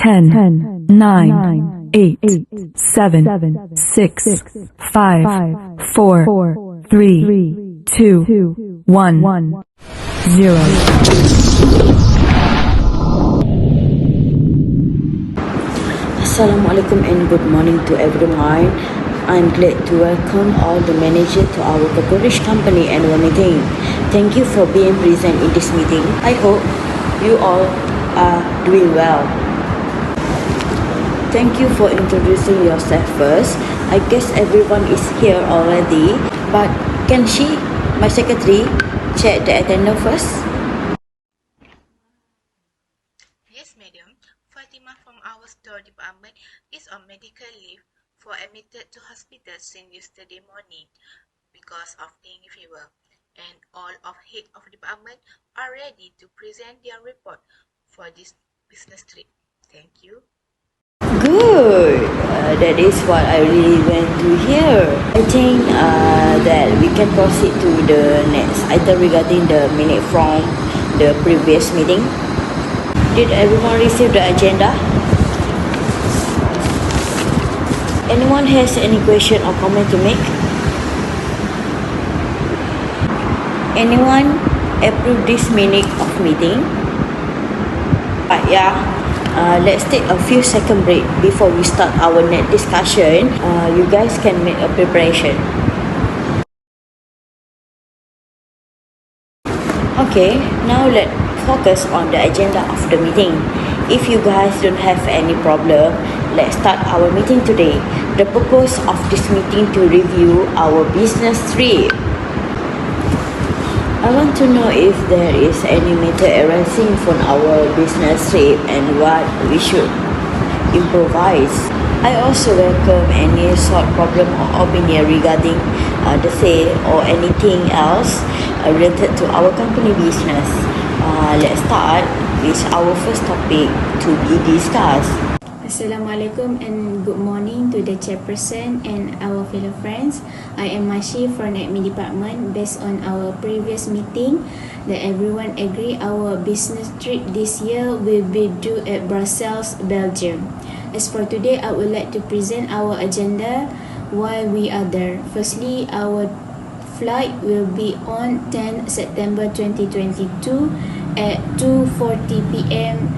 10, 9, 8, 7, 6, 5, 4, 3, 2, 1, 0. Assalamualaikum and good morning to everyone. I'm glad to welcome all the manager to our corporate company annual meeting. Thank you for being present in this meeting. I hope you all are doing well. Thank you for introducing yourself first. I guess everyone is here already, but can she, my secretary, check the attendance first? Yes, madam. Fatima from our store department is on medical leave for admitted to hospital since yesterday morning because of dengue fever. And all of head of department are ready to present their report for this business trip. Thank you. Good. That is what I really want to hear. I think that we can proceed to the next item regarding the minute from the previous meeting. Did everyone receive the agenda? Anyone has any question or comment to make? Anyone approve this minute of meeting? Let's take a few second break before we start our next discussion. You guys can make a preparation. Okay, now let's focus on the agenda of the meeting. If you guys don't have any problem, let's start our meeting today. The purpose of this meeting to review our business trip. I want to know if there is any matter arising from our business trip and what we should improvise. I also welcome any sort problem or opinion regarding the sale or anything else related to our company business. Let's start with our first topic to be discussed. Assalamualaikum and good morning to the chairperson and our fellow friends. I am Mashi from admin department. Based on our previous meeting that everyone agree our business trip this year will be due at Brussels, Belgium. As for today, I would like to present our agenda while we are there. Firstly, our flight will be on 10 September 2022 at 2:40 p.m.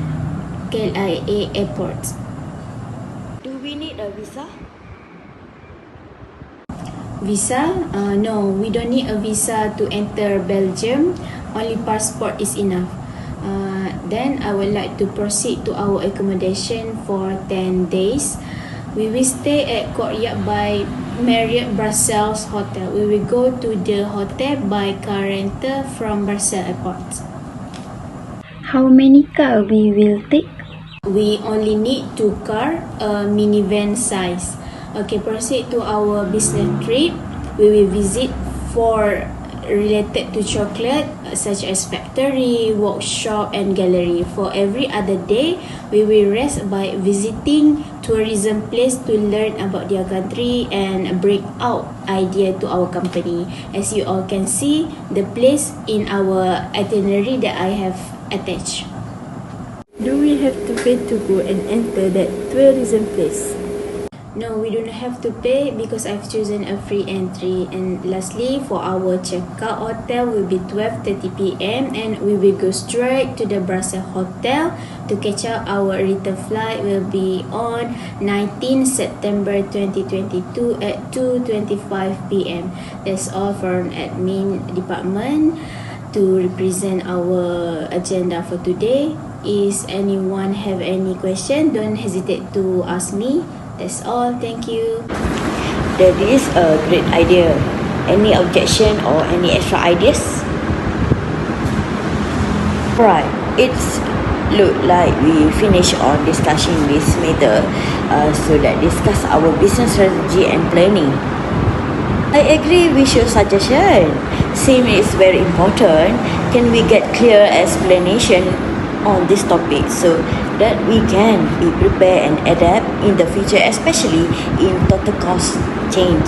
KLIA Airport. Do we need a visa? Visa? No, we don't need a visa to enter Belgium. Only passport is enough. Then I would like to proceed to our accommodation for 10 days. We will stay at Courtyard by Marriott Brussels Hotel. We will go to the hotel by car rental from Brussels Airport. How many car we will take? We only need 2 car, a minivan size. Okay, proceed to our business trip. We will visit 4 related to chocolate such as factory, workshop and gallery. For every other day, we will rest by visiting tourism place to learn about their country and bring out idea to our company. As you all can see, the place in our itinerary that I have attached. Do we have to pay to go and enter that tourism place? No, we don't have to pay because I've chosen a free entry. And lastly, for our checkout hotel will be 12:30 p.m. and we will go straight to the Brussels hotel to catch up. Our return flight will be on 19 September 2022 at 2:25 p.m. That's all from admin department to represent our agenda for today. Is anyone have any question? Don't hesitate to ask me. That's all. Thank you. That is a great idea. Any objection or any extra ideas? Right. It's look like we finish on discussing this matter. So let's discuss our business strategy and planning. I agree with your suggestion. Since it's very important, can we get clear explanation on this topic so that we can be prepared and adapt in the future, especially in total cost change.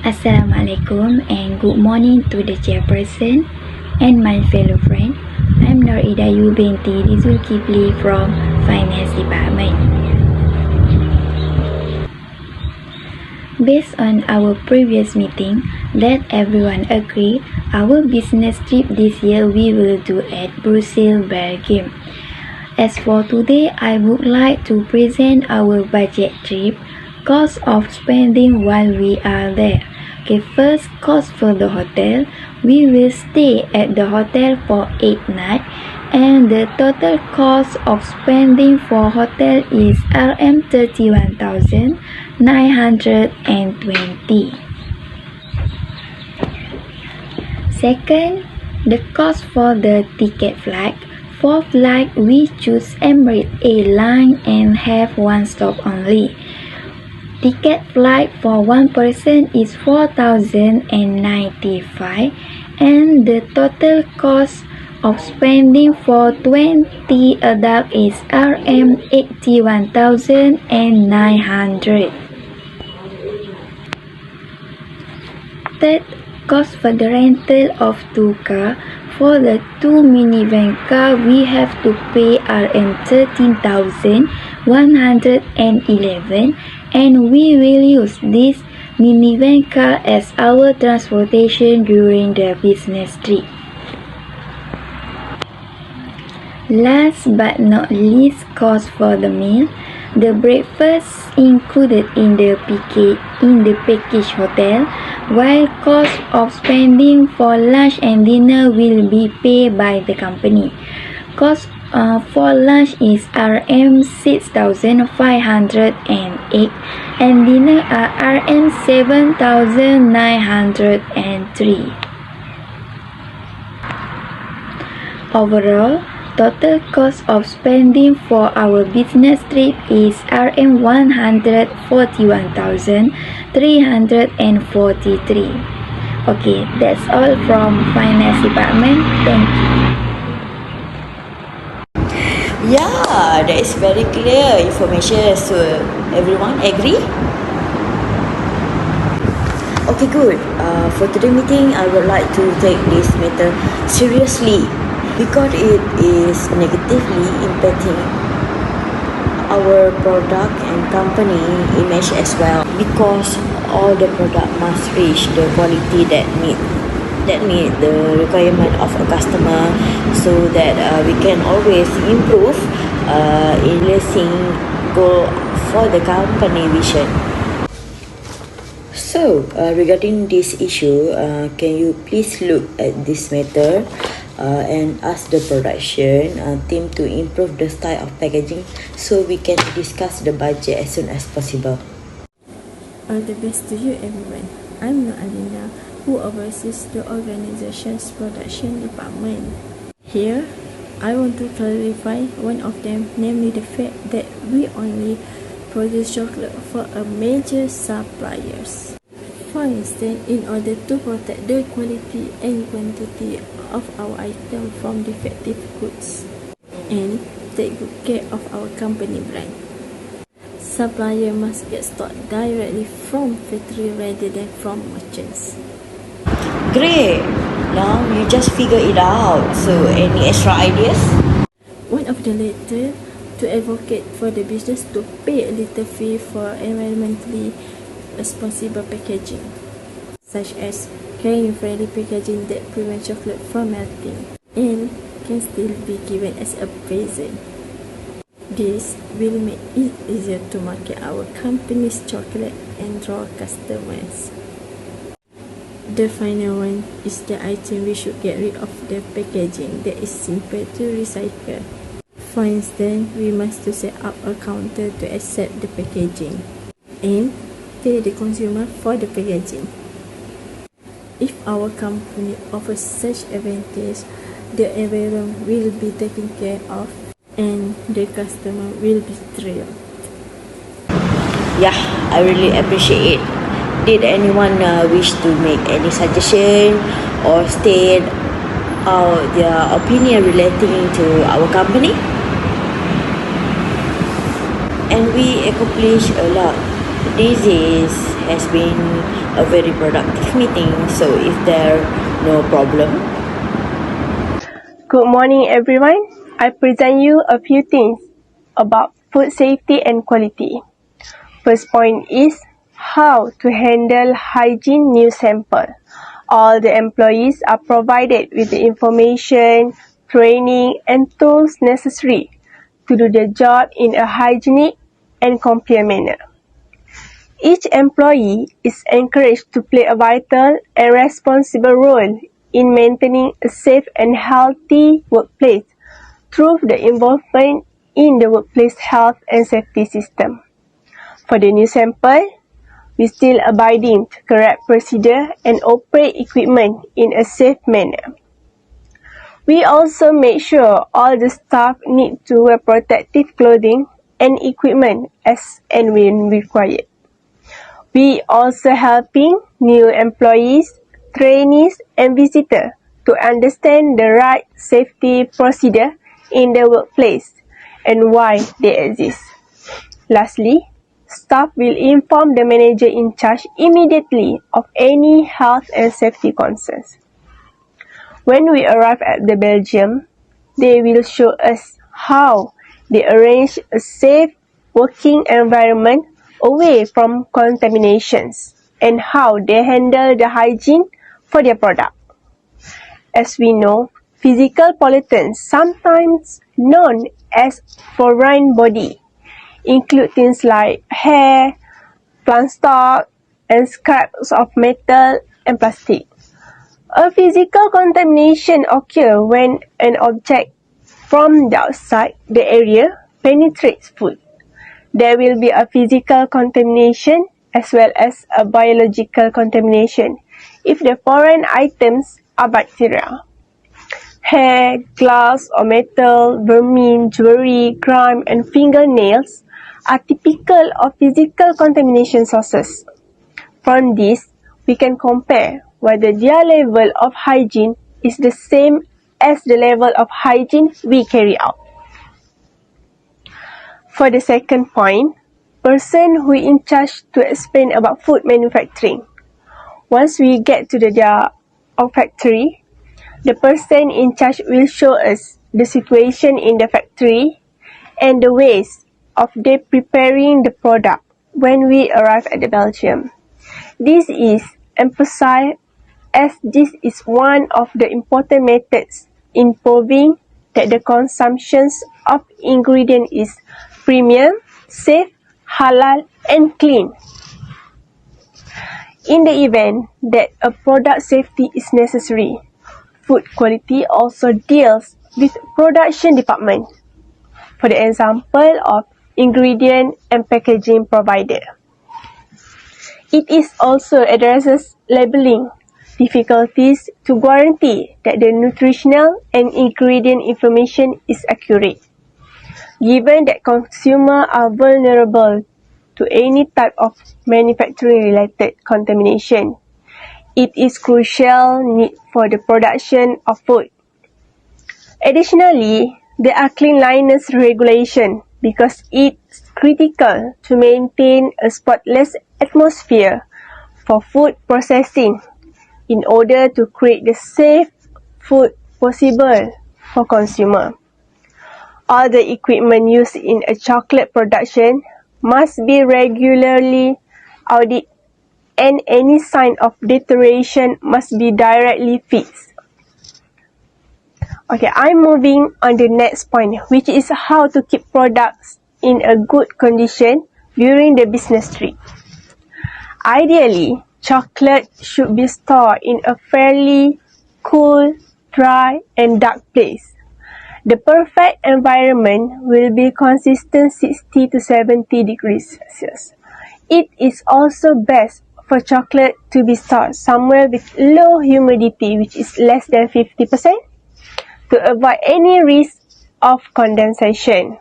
Assalamualaikum and good morning to the chairperson and my fellow friend. I'm I'm Norida Yubinti, this will Kipli from Finance Department. Based on our previous meeting, let everyone agree our business trip this year we will do at Brussels, Belgium. As for today, I would like to present our budget trip, cost of spending while we are there. Okay, first cost for the hotel. We will stay at the hotel for 8 nights and the total cost of spending for hotel is RM 31,920. Second, the cost for the ticket flight. For flight, we choose Emirates Airline and have one stop only. Ticket flight for one person is 4,095 and the total cost of spending for 20 adults is RM 81,900. Third, cost for the rental of 2 cars. For the 2 minivan car, we have to pay RM 13,111 and we will use this minivan car as our transportation during the business trip. Last but not least, cost for the meal. The breakfast included in the package hotel, while cost of spending for lunch and dinner will be paid by the company. Cost for lunch is RM 6,508 and dinner are RM 7,903. Overall, total cost of spending for our business trip is RM 141,343. Okay, that's all from Finance Department. Thank you. Yeah, that is very clear information. So everyone agree? Okay, good. For today's meeting, I would like to take this matter seriously because it is negatively impacting our product and company image as well. Because all the product must reach the quality that meet the requirement of a customer, so that we can always improve in realizing goal for the company vision. So regarding this issue, can you please look at this matter and ask the production team to improve the style of packaging so we can discuss the budget as soon as possible. All the best to you, everyone. I'm Alina, who oversees the organization's production department. Here, I want to clarify one of them, namely the fact that we only produce chocolate for a major suppliers. For instance, in order to protect the quality and quantity of our item from defective goods and take good care of our company brand, supplier must get stock directly from factory rather than from merchants. Great! Now you just figure it out. So any extra ideas? One of the latter, to advocate for the business to pay a little fee for environmentally responsible packaging, such as carrying-friendly packaging that prevents chocolate from melting and can still be given as a present. This will make it easier to market our company's chocolate and draw customers. The final one is the item we should get rid of the packaging that is simple to recycle. For instance, we must to set up a counter to accept the packaging and pay the consumer for the packaging. If our company offers such advantage, the environment will be taken care of and the customer will be thrilled. Yeah, I really appreciate it. Did anyone wish to make any suggestion or state out their opinion relating to our company? And we accomplished a lot. Has been a very productive meeting. So if there no problem. Good morning, everyone. I present you a few things about food safety and quality. First point is how to handle hygiene new sample. All the employees are provided with the information, training, and tools necessary to do the job in a hygienic and compliant manner. Each employee is encouraged to play a vital and responsible role in maintaining a safe and healthy workplace through the involvement in the workplace health and safety system. For the new sample, we still abiding to correct procedure and operate equipment in a safe manner. We also make sure all the staff need to wear protective clothing and equipment as and when required. We also helping new employees, trainees, and visitors to understand the right safety procedure in the workplace and why they exist. Lastly, staff will inform the manager in charge immediately of any health and safety concerns. When we arrive at the Belgium, they will show us how they arrange a safe working environment away from contaminations and how they handle the hygiene for their product. As we know, physical pollutants, sometimes known as foreign body, include things like hair, plant stock, and scraps of metal and plastic. A physical contamination occurs when an object from the outside the area penetrates food. There will be a physical contamination as well as a biological contamination if the foreign items are bacteria. Hair, glass or metal, vermin, jewelry, grime, and fingernails are typical of physical contamination sources. From this, we can compare whether their level of hygiene is the same as the level of hygiene we carry out. For the second point, person who in charge to explain about food manufacturing. Once we get to their factory, the person in charge will show us the situation in the factory and the ways of they preparing the product when we arrive at the Belgium. This is emphasized as this is one of the important methods in proving that the consumptions of ingredient is premium, safe, halal, and clean. In the event that a product safety is necessary, food quality also deals with production department. For the example of ingredient and packaging provider. It is also addresses labeling difficulties to guarantee that the nutritional and ingredient information is accurate. Given that consumers are vulnerable to any type of manufacturing-related contamination, it is crucial need for the production of food. Additionally, there are cleanliness regulations because it's critical to maintain a spotless atmosphere for food processing in order to create the safe food possible for consumer. All the equipment used in a chocolate production must be regularly audited and any sign of deterioration must be directly fixed. Okay, I'm moving on the next point, which is how to keep products in a good condition during the business trip. Ideally, chocolate should be stored in a fairly cool, dry, and dark place. The perfect environment will be consistent 60 to 70 degrees Celsius. It is also best for chocolate to be stored somewhere with low humidity, which is less than 50%, to avoid any risk of condensation.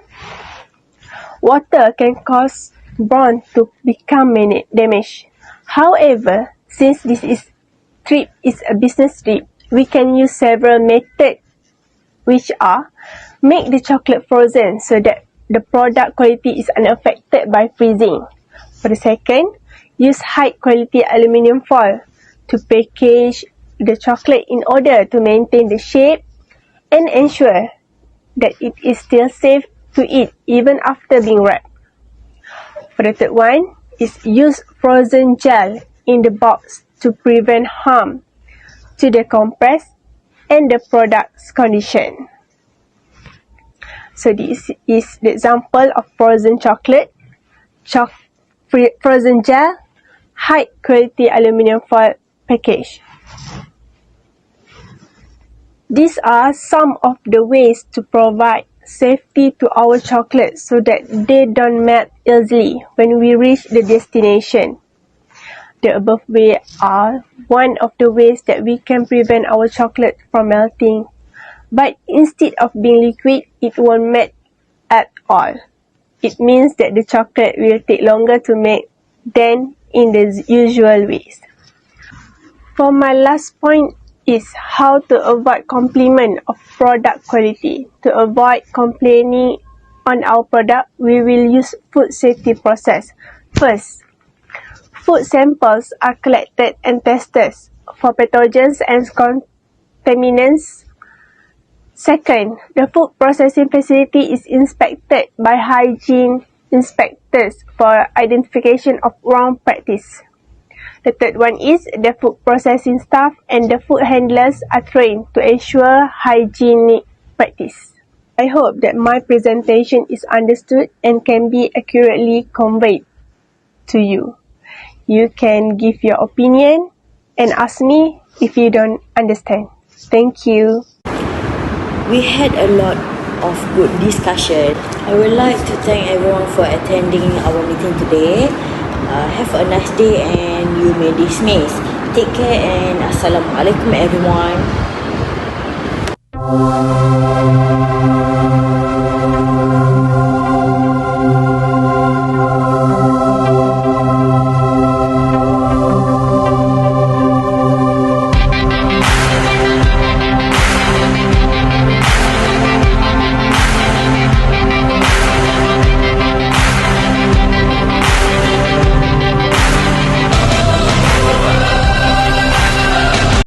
Water can cause bond to become damaged. However, since this trip is a business trip, we can use several methods, which are make the chocolate frozen so that the product quality is unaffected by freezing. For the second, use high quality aluminium foil to package the chocolate in order to maintain the shape and ensure that it is still safe to eat even after being wrapped. For the third one is use frozen gel in the box to prevent harm to the compress and the product's condition. So this is the example of frozen chocolate, frozen gel, high quality aluminium foil package. These are some of the ways to provide safety to our chocolates so that they don't melt easily when we reach the destination. The above way are one of the ways that we can prevent our chocolate from melting, but instead of being liquid, it won't melt at all. It means that the chocolate will take longer to make than in the usual ways. For my last point is how to avoid compliment of product quality. To avoid complaining on our product, we will use food safety process. First, food samples are collected and tested for pathogens and contaminants. Second, the food processing facility is inspected by hygiene inspectors for identification of wrong practice. The third one is the food processing staff and the food handlers are trained to ensure hygienic practice. I hope that my presentation is understood and can be accurately conveyed to you. You can give your opinion and ask me if you don't understand. Thank you. We had a lot of good discussion. I would like to thank everyone for attending our meeting today. Have a nice day and you may dismiss. Take care and Assalamualaikum everyone.